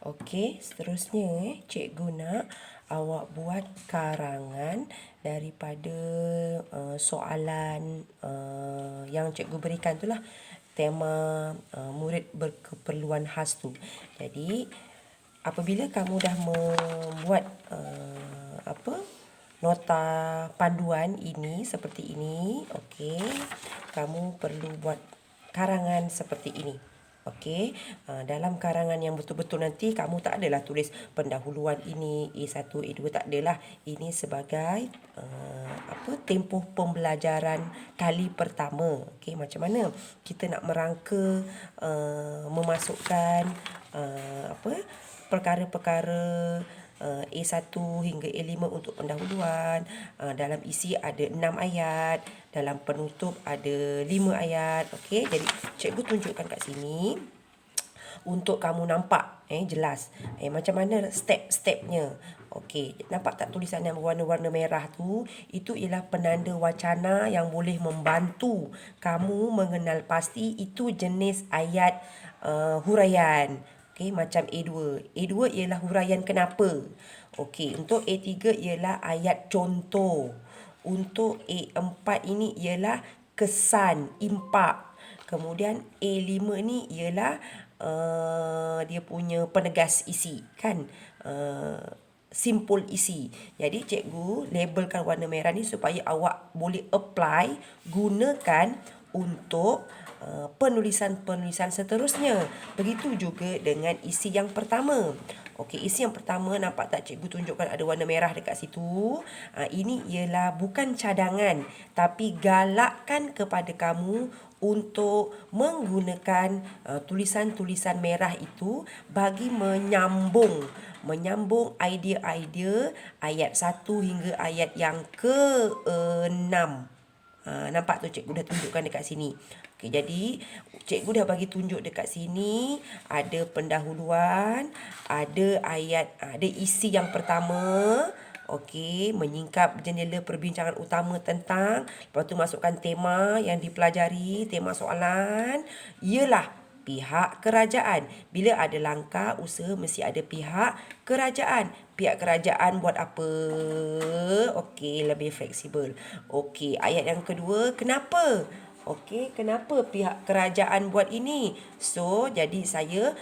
Okey, seterusnya cikgu nak awak buat karangan daripada soalan yang cikgu berikan itulah, tema murid berkeperluan khas tu. Jadi apabila kamu dah membuat nota panduan ini seperti ini, okey, kamu perlu buat karangan seperti ini. Okey, dalam karangan yang betul-betul nanti kamu tak adalah tulis pendahuluan ini A1, A2, tak adalah. Ini sebagai tempoh pembelajaran kali pertama. Okey, macam mana kita nak merangka memasukkan perkara-perkara A1 hingga A5 untuk pendahuluan. Dalam isi ada 6 ayat, dalam penutup ada 5 ayat. Okey, jadi cikgu tunjukkan kat sini untuk kamu nampak jelas macam mana step-stepnya. Okey, nampak tak tulisan yang berwarna-warna merah tu? Itu ialah penanda wacana yang boleh membantu kamu mengenal pasti itu jenis ayat huraian. Okey, macam A2. A2 ialah huraian kenapa. Okey, untuk A3 ialah ayat contoh. Untuk A4 ini ialah kesan, impak. Kemudian A5 ni ialah dia punya penegas isi, kan? Simpul isi. Jadi cikgu labelkan warna merah ni supaya awak boleh apply, gunakan untuk penulisan-penulisan seterusnya. Begitu juga dengan isi yang pertama. Okey, isi yang pertama nampak tak cikgu tunjukkan ada warna merah dekat situ. Ini ialah bukan cadangan, tapi galakkan kepada kamu untuk menggunakan tulisan-tulisan merah itu bagi menyambung idea-idea ayat 1 hingga ayat yang ke-6. Nampak tu cikgu dah tunjukkan dekat sini. Okey, jadi cikgu dah bagi tunjuk dekat sini ada pendahuluan, ada ayat, ada isi yang pertama. Okey, menyingkap jendela perbincangan utama tentang, lepas tu masukkan tema yang dipelajari, tema soalan ialah pihak kerajaan. Bila ada langkah usaha mesti ada pihak kerajaan. Pihak kerajaan buat apa? Okey, lebih fleksibel. Okey, ayat yang kedua, kenapa? Okey, kenapa pihak kerajaan buat ini? So, jadi saya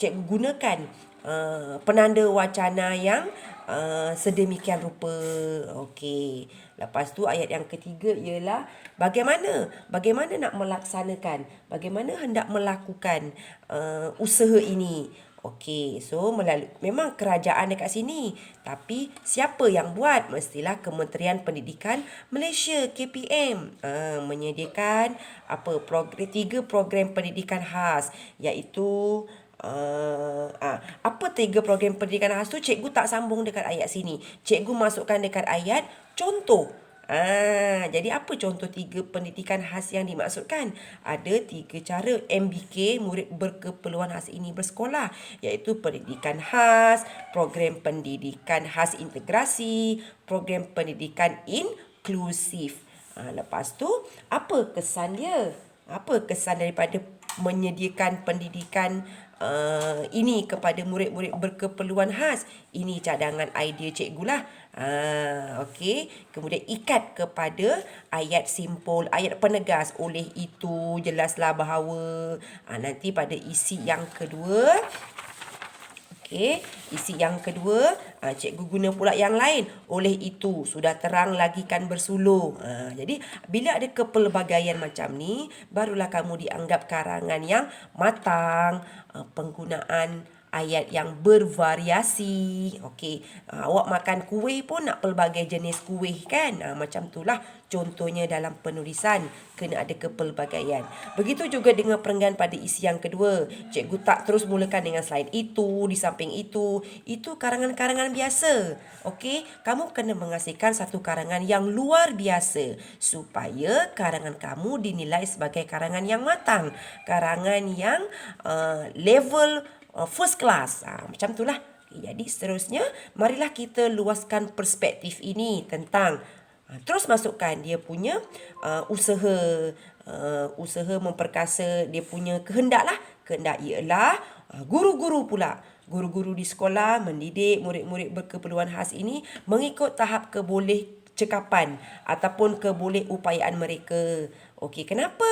cikgu gunakan penanda wacana yang sedemikian rupa. Okey. Lepas tu ayat yang ketiga ialah bagaimana nak melaksanakan, bagaimana hendak melakukan usaha ini. Okey, so memang kerajaan dekat sini, tapi siapa yang buat? Mestilah Kementerian Pendidikan Malaysia, KPM, menyediakan 3 program pendidikan khas, iaitu apa 3 program pendidikan khas tu cikgu tak sambung dekat ayat sini. Cikgu masukkan dekat ayat contoh. Jadi apa contoh 3 pendidikan khas yang dimaksudkan? Ada 3 cara MBK, murid berkeperluan khas ini bersekolah, iaitu pendidikan khas, program pendidikan khas integrasi, program pendidikan inklusif. Lepas tu apa kesan dia? Apa kesan daripada menyediakan pendidikan ini kepada murid-murid berkeperluan khas? Ini cadangan idea cikgu lah. Okey. Kemudian ikat kepada ayat simpul, ayat penegas. Oleh itu, jelaslah bahawa nanti pada isi yang kedua, okey, isi yang kedua, cikgu guna pula yang lain. Oleh itu, sudah terang lagi kan bersulung. Jadi, bila ada kepelbagaian macam ni, barulah kamu dianggap karangan yang matang, penggunaan ayat yang bervariasi. Okey, awak makan kuih pun nak pelbagai jenis kuih, kan? Macam itulah contohnya dalam penulisan, kena ada kepelbagaian. Begitu juga dengan perenggan pada isi yang kedua. Cikgu tak terus mulakan dengan slide itu, di samping itu. Itu karangan-karangan biasa. Okey, kamu kena menghasilkan satu karangan yang luar biasa supaya karangan kamu dinilai sebagai karangan yang matang, karangan yang level first class. Macam itulah. Jadi seterusnya, marilah kita luaskan perspektif ini tentang, terus masukkan dia punya usaha memperkasa dia punya kehendak lah. Kehendak ialah guru-guru pula. guru-guru di sekolah mendidik murid-murid berkeperluan khas ini mengikut tahap cekapan ataupun kebolehupayaan mereka. Okey, kenapa?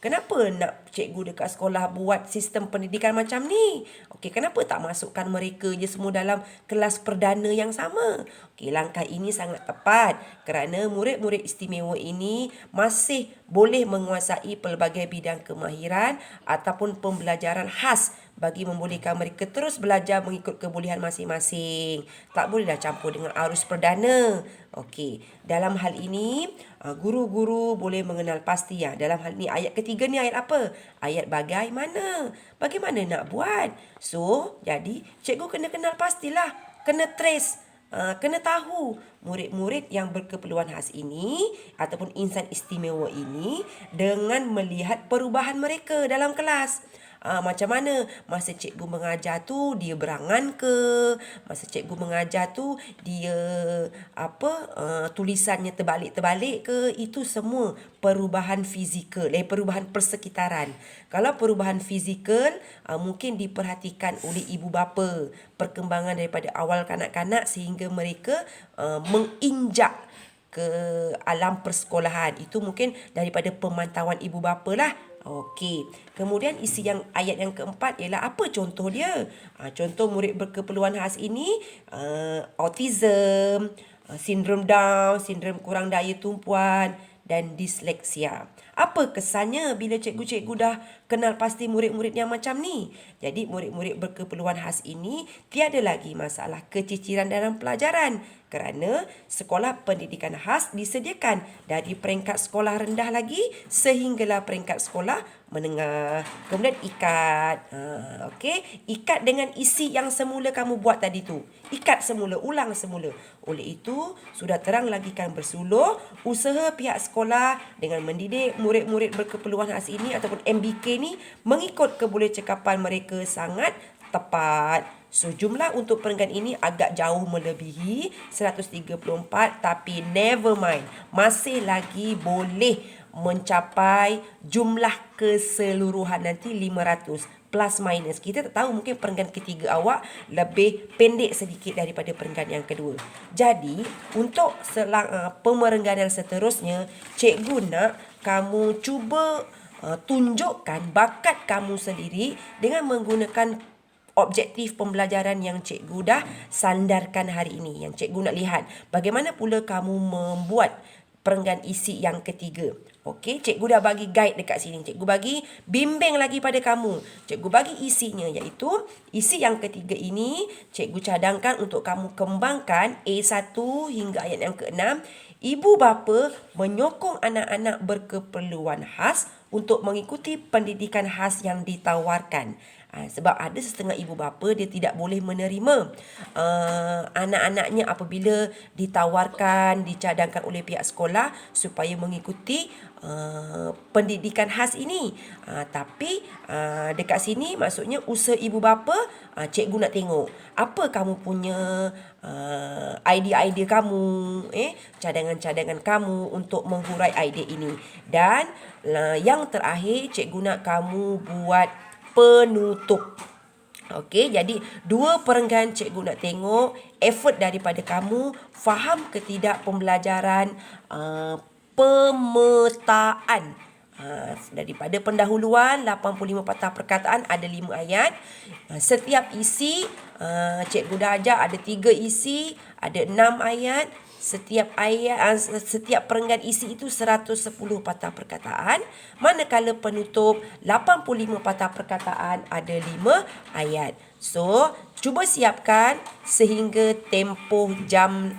Kenapa nak cikgu dekat sekolah buat sistem pendidikan macam ni? Okey, kenapa tak masukkan mereka je semua dalam kelas perdana yang sama? Okey, langkah ini sangat tepat kerana murid-murid istimewa ini masih boleh menguasai pelbagai bidang kemahiran ataupun pembelajaran khas bagi membolehkan mereka terus belajar mengikut kebolehan masing-masing. Tak bolehlah campur dengan arus perdana. Okey, dalam hal ini guru-guru boleh mengenal pasti ya. Dalam hal ini ayat ketiga ni ayat apa? Ayat bagaimana. Bagaimana nak buat? So, jadi cikgu kena kenal pastilah. Kena trace. Kena tahu murid-murid yang berkeperluan khas ini ataupun insan istimewa ini dengan melihat perubahan mereka dalam kelas. Macam mana masa cikgu mengajar tu dia berangan ke, masa cikgu mengajar tu dia tulisannya terbalik-terbalik ke, itu semua perubahan fizikal, perubahan persekitaran. Kalau perubahan fizikal mungkin diperhatikan oleh ibu bapa, perkembangan daripada awal kanak-kanak sehingga mereka menginjak ke alam persekolahan. Itu mungkin daripada pemantauan ibu bapa lah. Okey. Kemudian isi yang ayat yang keempat ialah apa contoh dia? Contoh murid berkeperluan khas ini autism, sindrom Down, sindrom kurang daya tumpuan dan disleksia. Apa kesannya bila cikgu-cikgu dah kenal pasti murid-murid yang macam ni? Jadi murid-murid berkeperluan khas ini tiada lagi masalah keciciran dalam pelajaran kerana sekolah pendidikan khas disediakan dari peringkat sekolah rendah lagi sehinggalah peringkat sekolah menengah. Kemudian ikat. Okey, ikat dengan isi yang semula kamu buat tadi tu. Ikat semula, ulang semula. Oleh itu, sudah terang lagi kan bersuluh usaha pihak sekolah dengan mendidik murid-murid berkeperluan khas ini ataupun MBK ni mengikut kebolehcekapan mereka sangat tepat. So, jumlah untuk perenggan ini agak jauh melebihi 134 tapi never mind. Masih lagi boleh mencapai jumlah keseluruhan nanti 500 plus minus. Kita tak tahu mungkin perenggan ketiga awak lebih pendek sedikit daripada perenggan yang kedua. Jadi, untuk pemerengganan seterusnya, cikgu nak kamu cuba tunjukkan bakat kamu sendiri dengan menggunakan objektif pembelajaran yang cikgu dah sandarkan hari ini. Yang cikgu nak lihat bagaimana pula kamu membuat perenggan isi yang ketiga. Okey, cikgu dah bagi guide dekat sini. Cikgu bagi bimbing lagi pada kamu. Cikgu bagi isinya iaitu isi yang ketiga ini cikgu cadangkan untuk kamu kembangkan A1 hingga ayat yang ke-6. Ibu bapa menyokong anak-anak berkeperluan khas untuk mengikuti pendidikan khas yang ditawarkan. Sebab ada setengah ibu bapa dia tidak boleh menerima anak-anaknya apabila ditawarkan, dicadangkan oleh pihak sekolah supaya mengikuti pendidikan khas ini. Tapi dekat sini maksudnya usaha ibu bapa, cikgu nak tengok apa kamu punya idea-idea kamu, cadangan-cadangan kamu untuk menghurai idea ini. Dan yang terakhir, cikgu nak kamu buat penutup. Okey, jadi dua perenggan cikgu nak tengok effort daripada kamu, faham ke tidak pembelajaran pemetaan. Daripada pendahuluan 85 patah perkataan ada 5 ayat. Setiap isi cikgu dah ajar ada 3 isi, ada 6 ayat. Setiap perenggan isi itu 110 patah perkataan. Manakala penutup 85 patah perkataan ada 5 ayat. So, cuba siapkan sehingga tempoh jam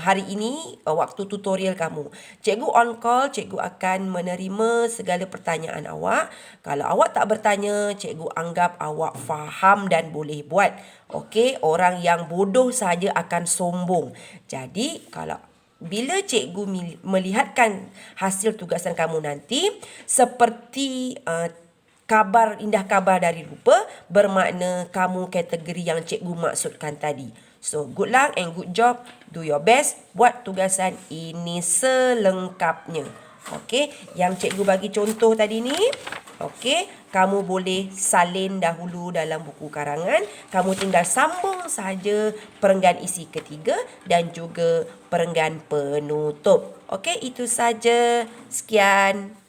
hari ini, waktu tutorial kamu. Cikgu on call, cikgu akan menerima segala pertanyaan awak. Kalau awak tak bertanya, cikgu anggap awak faham dan boleh buat. Okey, orang yang bodoh saja akan sombong. Jadi, bila cikgu melihatkan hasil tugasan kamu nanti, seperti indah kabar dari rupa, bermakna kamu kategori yang cikgu maksudkan tadi. So, good luck and good job. Do your best. Buat tugasan ini selengkapnya. Okey, yang cikgu bagi contoh tadi ni, Okey, kamu boleh salin dahulu dalam buku karangan. Kamu tinggal sambung saja perenggan isi ketiga dan juga perenggan penutup. Okey, itu saja. Sekian.